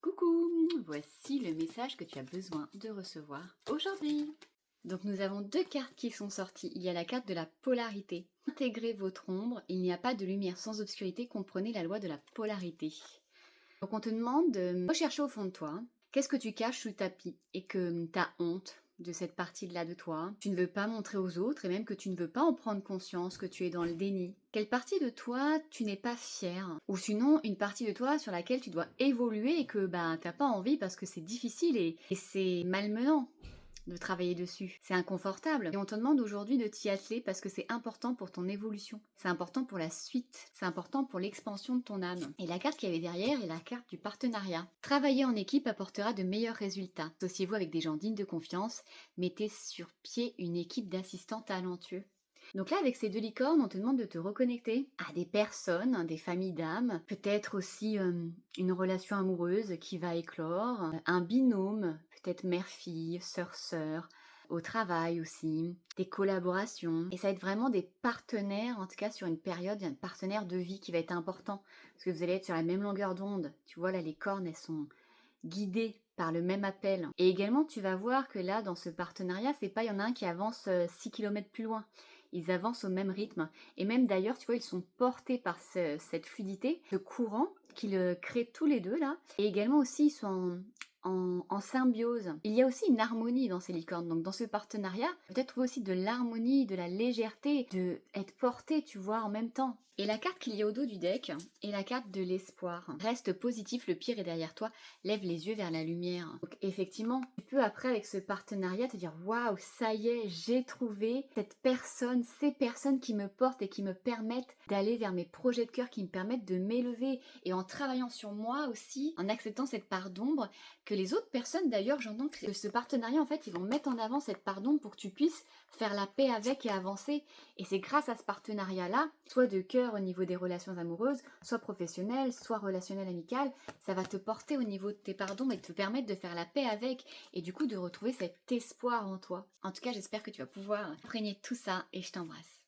Coucou, voici le message que tu as besoin de recevoir aujourd'hui. Donc nous avons deux cartes qui sont sorties. Il y a la carte de la polarité. Intégrez votre ombre, il n'y a pas de lumière sans obscurité, comprenez la loi de la polarité. Donc on te demande de rechercher au fond de toi, qu'est-ce que tu caches sous le tapis et que tu as honte de cette partie-là de toi, tu ne veux pas montrer aux autres et même que tu ne veux pas en prendre conscience, que tu es dans le déni. Quelle partie de toi tu n'es pas fier? Ou sinon une partie de toi sur laquelle tu dois évoluer et que t'as pas envie parce que c'est difficile et c'est malmenant de travailler dessus. C'est inconfortable. Et on te demande aujourd'hui de t'y atteler parce que c'est important pour ton évolution. C'est important pour la suite. C'est important pour l'expansion de ton âme. Et la carte qu'il y avait derrière est la carte du partenariat. Travailler en équipe apportera de meilleurs résultats. Associez-vous avec des gens dignes de confiance. Mettez sur pied une équipe d'assistants talentueux. Donc là, avec ces deux licornes, on te demande de te reconnecter à des personnes, des familles d'âmes, peut-être aussi une relation amoureuse qui va éclore, un binôme, peut-être mère-fille, sœur-sœur, au travail aussi, des collaborations. Et ça va être vraiment des partenaires, en tout cas sur une période, un partenaire de vie qui va être important, parce que vous allez être sur la même longueur d'onde. Tu vois, là, les cornes, elles sont guidées par le même appel. Et également, tu vas voir que là, dans ce partenariat, c'est pas, il y en a un qui avance 6 km plus loin. Ils avancent au même rythme. Et même d'ailleurs, tu vois, ils sont portés par cette fluidité, ce courant qu'ils créent tous les deux là. Et également aussi, ils sont en symbiose. Il y a aussi une harmonie dans ces licornes. Donc dans ce partenariat, peut-être trouver aussi de l'harmonie, de la légèreté, de être porté, tu vois, en même temps. Et la carte qu'il y a au dos du deck est la carte de l'espoir. Reste positif, le pire est derrière toi, lève les yeux vers la lumière. Donc effectivement, tu peux après avec ce partenariat te dire waouh, ça y est, j'ai trouvé cette personne, ces personnes qui me portent et qui me permettent d'aller vers mes projets de cœur, qui me permettent de m'élever. Et en travaillant sur moi aussi, en acceptant cette part d'ombre, que les autres personnes d'ailleurs, j'entends que ce partenariat en fait, ils vont mettre en avant cette part d'ombre pour que tu puisses faire la paix avec et avancer. Et c'est grâce à ce partenariat-là, soit de cœur au niveau des relations amoureuses, soit professionnelles, soit relationnelles amicales, ça va te porter au niveau de tes pardons et te permettre de faire la paix avec et du coup de retrouver cet espoir en toi. En tout cas, j'espère que tu vas pouvoir imprégner tout ça et je t'embrasse.